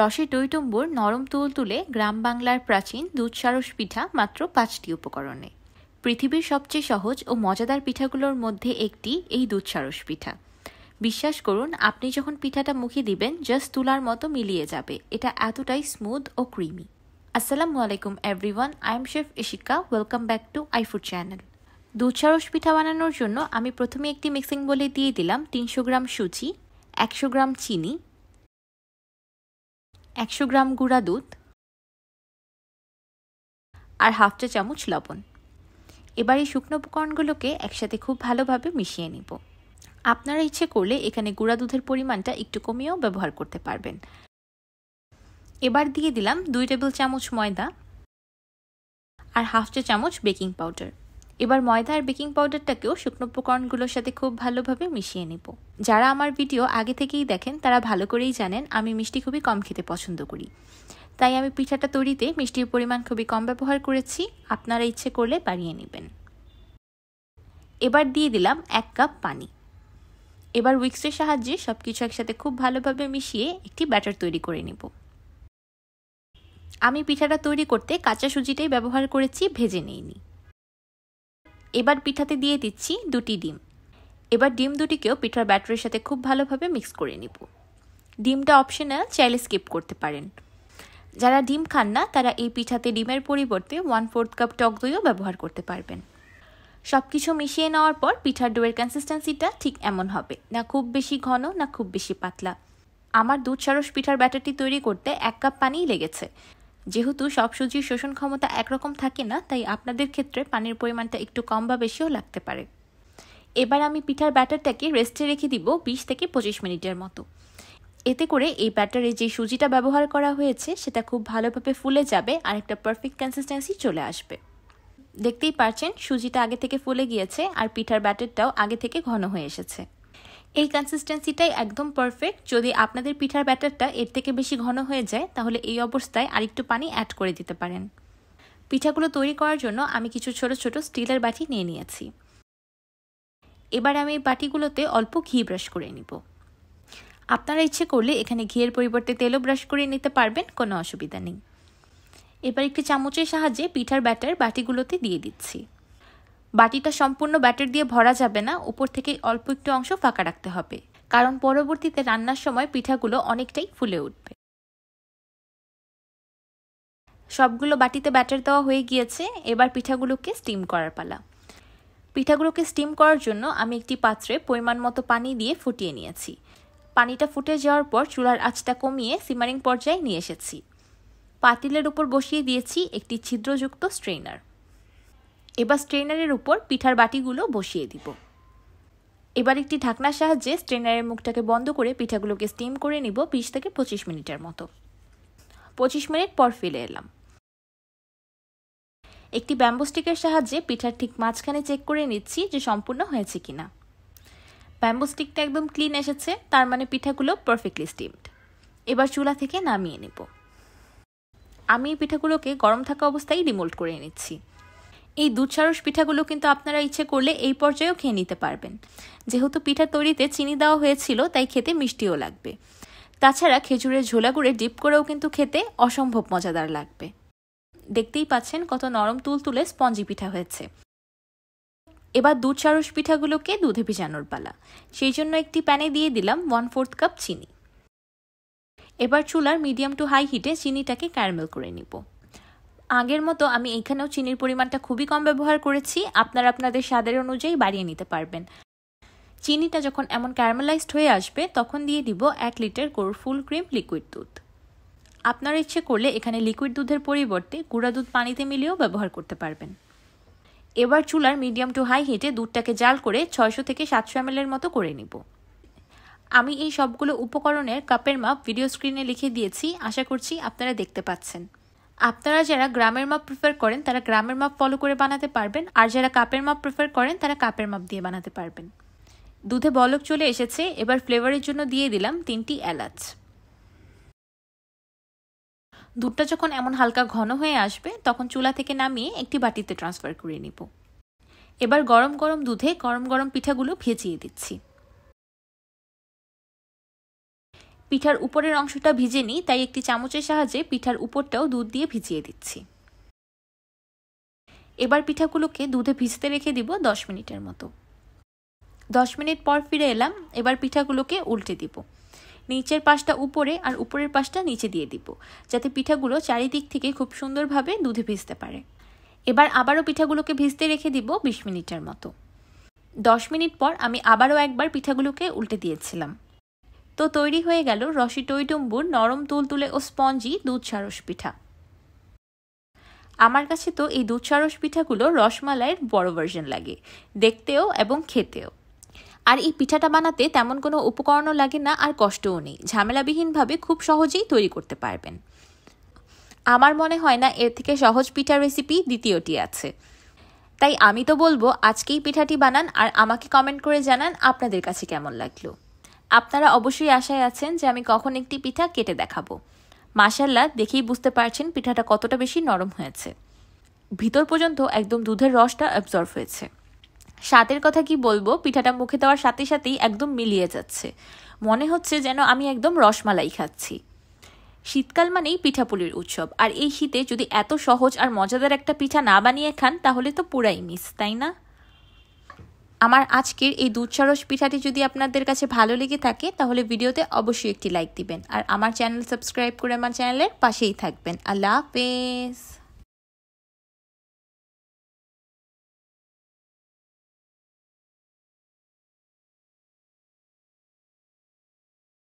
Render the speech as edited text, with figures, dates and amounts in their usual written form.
রসে টইটুম্বুর নরম তুলতুলে গ্রাম বাংলার প্রাচীন দুধসারস পিঠা মাত্র 5টি উপকরণে। পৃথিবীর সবচেয়ে সহজ ও মজাদার পিঠাগুলোর মধ্যে একটি এই দুধসারস পিঠা। বিশ্বাস করুন, আপনি যখন পিঠাটা মুখে দিবেন জাস্ট তুলার মতো মিলিয়ে যাবে। এটা এতটাই স্মুথ ও ক্রিমি। আসসালামু আলাইকুম everyone, I am chef Ishika. Welcome back to iFood channel. দুধসারস পিঠা বানানোর জন্য আমি প্রথমে একটি মিক্সিং বোলে দিয়ে দিলাম 300 গ্রাম সুজি, 100 গ্রাম চিনি, 100 গ্রাম গুঁড়া দুধ আর হাফ চা চামচ লবণ। এবার এই শুকনো উপকরণগুলোকে একসাথে খুব ভালোভাবে মিশিয়ে নিব। আপনারা ইচ্ছে করলে এখানে গুঁড়া দুধের পরিমাণটা একটু কমিয়েও ব্যবহার করতে পারবেন। এবার দিয়ে দিলাম 2 টেবিল চামচ ময়দা আর হাফ চা চামচ বেকিং পাউডার। এবার ময়দা আর বেকিং পাউডারটাকেও শুকনো উপকরণগুলোর সাথে খুব ভালোভাবে মিশিয়ে নিব। যারা আমার ভিডিও আগে থেকেই দেখেন তারা ভালো করেই জানেন আমি মিষ্টি খুবই কম খেতে পছন্দ করি, তাই আমি পিঠাটা তৈরিতে মিষ্টির পরিমাণ খুবই কম ব্যবহার করেছি। আপনারা ইচ্ছে করলে বাড়িয়ে নেবেন। এবার দিয়ে দিলাম 1 কাপ পানি। এবার উইক্সের সাহায্যে সবকিছু একসাথে খুব ভালোভাবে মিশিয়ে একটি ব্যাটার তৈরি করে নিব। আমি পিঠাটা তৈরি করতে কাঁচা সুজিটাই ব্যবহার করেছি, ভেজে নিইনি। এবার পিঠাতে দিয়ে দিচ্ছি 2টি ডিম। এবার ডিম দুটিকেও পিঠার ব্যাটারের সাথে খুব ভালোভাবে মিক্স করে নিব। ডিমটা অপশনাল, চাইলে স্কিপ করতে পারেন। যারা ডিম খান না তারা এই পিঠাতে ডিমের পরিবর্তে 1/4 কাপ টক দইও ব্যবহার করতে পারবেন। সবকিছু মিশিয়ে নেওয়ার পর পিঠার ডোয়ের কনসিস্টেন্সিটা ঠিক এমন হবে, না খুব বেশি ঘন না খুব বেশি পাতলা। আমার দুধসারস পিঠার ব্যাটারটি তৈরি করতে 1 কাপ পানিই লেগেছে। যেহেতু সব সুজির শোষণ ক্ষমতা একরকম থাকে না, তাই আপনাদের ক্ষেত্রে পানির পরিমাণটা একটু কম বা বেশিও লাগতে পারে। এবার আমি পিঠার ব্যাটারটাকে রেস্টে রেখে দিব 20 থেকে 25 মিনিটের মতো। এতে করে এই ব্যাটারে যে সুজিটা ব্যবহার করা হয়েছে সেটা খুব ভালোভাবে ফুলে যাবে আর একটা পারফেক্ট কনসিস্টেন্সি চলে আসবে। দেখতেই পাচ্ছেন সুজিটা আগে থেকে ফুলে গিয়েছে আর পিঠার ব্যাটারটাও আগে থেকে ঘন হয়ে এসেছে। এই কনসিস্টেন্সিটাই একদম পারফেক্ট। যদি আপনাদের পিঠার ব্যাটারটা এর থেকে বেশি ঘন হয়ে যায় তাহলে এই অবস্থায় আরেকটু পানি অ্যাড করে দিতে পারেন। পিঠাগুলো তৈরি করার জন্য আমি কিছু ছোট ছোট স্টিলের বাটি নিয়ে নিয়েছি। এবার আমি এই বাটিগুলোতে অল্প ঘি ব্রাশ করে নিব। আপনারা ইচ্ছে করলে এখানে ঘিয়ের পরিবর্তে তেলও ব্রাশ করে নিতে পারবেন, কোনো অসুবিধা নেই। এবার একটি চামচের সাহায্যে পিঠার ব্যাটার বাটিগুলোতে দিয়ে দিচ্ছি। বাটিটা সম্পূর্ণ ব্যাটার দিয়ে ভরা যাবে না, উপর থেকে অল্প একটু অংশ ফাঁকা রাখতে হবে, কারণ পরবর্তীতে রান্নার সময় পিঠাগুলো অনেকটাই ফুলে উঠবে। সবগুলো বাটিতে ব্যাটার দেওয়া হয়ে গিয়েছে। এবার পিঠাগুলোকে স্টিম করার পালা। পিঠাগুলোকে স্টিম করার জন্য আমি একটি পাত্রে পরিমাণ মতো পানি দিয়ে ফুটিয়ে নিয়েছি। পানিটা ফুটে যাওয়ার পর চুলার আঁচটা কমিয়ে সিমারিং পর্যায়ে নিয়ে এসেছি। পাতিলের উপর বসিয়ে দিয়েছি একটি ছিদ্রযুক্ত স্ট্রেনার। এবার স্ট্রেনারের উপর পিঠার বাটিগুলো বসিয়ে দিব। এবার একটি ঢাকনার সাহায্যে স্ট্রেনারের মুখটাকে বন্ধ করে পিঠাগুলোকে স্টিম করে নিব 20 থেকে 25 মিনিটের মতো। 25 মিনিট পর ফিরে এলাম। একটি ব্যাম্বু স্টিকের সাহায্যে পিঠার ঠিক মাঝখানে চেক করে নিচ্ছি যে সম্পূর্ণ হয়েছে কিনা। ব্যাম্বু স্টিকটা একদম ক্লিন এসেছে, তার মানে পিঠাগুলো পারফেক্টলি স্টিমড। এবার চুলা থেকে নামিয়ে নেব। আমি এই পিঠাগুলোকে গরম থাকা অবস্থায় ডিমোল্ড করে নিচ্ছি। এই দুধসারস পিঠাগুলো কিন্তু আপনারা ইচ্ছে করলে এই পর্যায়েও খেয়ে নিতে পারবেন। যেহেতু পিঠা তৈরিতে চিনি দেওয়া হয়েছিল তাই খেতে মিষ্টিও লাগবে। তাছাড়া খেজুরের ঝোলা গুঁড়ে ডিপ করেও কিন্তু খেতে অসম্ভব মজাদার লাগবে। দেখতেই পাচ্ছেন কত নরম তুলতুলে স্পঞ্জি পিঠা হয়েছে। এবার দুধসারস পিঠাগুলোকে দুধে ভিজানোর পালা। সেই জন্য একটি প্যানে দিয়ে দিলাম 1/4 কাপ চিনি। এবার চুলার মিডিয়াম টু হাই হিটে চিনিটাকে ক্যারামেল করে নিব। আগের মতো আমি এখানেও চিনির পরিমাণটা খুবই কম ব্যবহার করেছি, আপনারা আপনাদের স্বাদের অনুযায়ী বাড়িয়ে নিতে পারবেন। চিনিটা যখন এমন ক্যারামেলাইজড হয়ে আসবে তখন দিয়ে দিব 1 লিটার গরুর ফুল ক্রিম লিকুইড দুধ। আপনারা ইচ্ছে করলে এখানে লিকুইড দুধের পরিবর্তে গুঁড়া দুধ পানিতে মিলিয়েও ব্যবহার করতে পারবেন। এবার চুলার মিডিয়াম টু হাই হিটে দুধটাকে জাল করে 600 থেকে 700 ml এর মতো করে নিব। আমি এই সবগুলো উপকরণের কাপের মাপ ভিডিও স্ক্রিনে লিখে দিয়েছি, আশা করছি আপনারা দেখতে পাচ্ছেন। আপনারা যারা গ্রামের মাপ প্রেফার করেন তারা গ্রামের মাপ ফলো করে বানাতে পারবেন, আর যারা কাপের মাপ প্রেফার করেন তারা কাপের মাপ দিয়ে বানাতে পারবেন। দুধে বলক চলে এসেছে। এবার ফ্লেভারের জন্য দিয়ে দিলাম 3টি এলাচ। দুধটা যখন এমন হালকা ঘন হয়ে আসবে তখন চুলা থেকে নামিয়ে একটি বাটিতে ট্রান্সফার করে নিব। এবার গরম গরম দুধে গরম গরম পিঠাগুলো ভেজিয়ে দিচ্ছি। পিঠার উপরের অংশটা ভিজে নিই, তাই একটি চামচের সাহায্যে পিঠার উপরটাও দুধ দিয়ে ভিজিয়ে দিচ্ছি। এবার পিঠাগুলোকে দুধে ভিজতে রেখে দিব 10 মিনিটের মতো। 10 মিনিট পর ফিরে এলাম। এবার পিঠাগুলোকে উল্টে দিব। নিচের পাশটা উপরে আর উপরের পাশটা নিচে দিয়ে দিব, যাতে পিঠাগুলো চারিদিক থেকে খুব সুন্দরভাবে দুধে ভিজতে পারে। এবার আবারও পিঠাগুলোকে ভিজতে রেখে দিব 20 মিনিটের মতো। 10 মিনিট পর আমি আবারও একবার পিঠাগুলোকে উল্টে দিয়েছিলাম। তো তৈরি হয়ে গেল রসি টইটুম্বুর নরম তুলতুলে ও স্পঞ্জি দুধ সারস পিঠা। আমার কাছে তো এই দুধ সারস পিঠাগুলো রসমালাইয়ের বড় ভার্সন লাগে, দেখতেও এবং খেতেও। আর এই পিঠাটা বানাতে তেমন কোনো উপকরণও লাগে না, আর কষ্টও নেই। ঝামেলাবিহীনভাবে খুব সহজেই তৈরি করতে পারবেন। আমার মনে হয় না এর থেকে সহজ পিঠার রেসিপি দ্বিতীয়টি আছে। তাই আমি তো বলবো আজকেই পিঠাটি বানান আর আমাকে কমেন্ট করে জানান আপনাদের কাছে কেমন লাগলো। আপনারা অবশ্যই আশায় আছেন যে আমি কখন একটি পিঠা কেটে দেখাবো। মাশাআল্লাহ, দেখেই বুঝতে পারছেন পিঠাটা কতটা বেশি নরম হয়েছে। ভিতর পর্যন্ত একদম দুধের রসটা অ্যাবজর্ব হয়েছে। স্বাদের কথা কি বলবো, পিঠাটা মুখে দেওয়ার সাথে সাথেই একদম মিলিয়ে যাচ্ছে। মনে হচ্ছে যেন আমি একদম রসমালাই খাচ্ছি। শীতকাল মানেই পিঠাপুলির উৎসব, আর এই শীতে যদি এত সহজ আর মজাদার একটা পিঠা না বানিয়ে খান তাহলে তো পুরাই মিস, তাই না? আমার আজকের এই দুধ সারস পিঠাটি যদি আপনাদের কাছে ভালো লেগে থাকে তাহলে ভিডিওতে অবশ্যই একটি লাইক দিবেন, আর আমার চ্যানেল সাবস্ক্রাইব করে আমার চ্যানেলের পাশেই থাকবেন। আল্লাহ হাফেজ।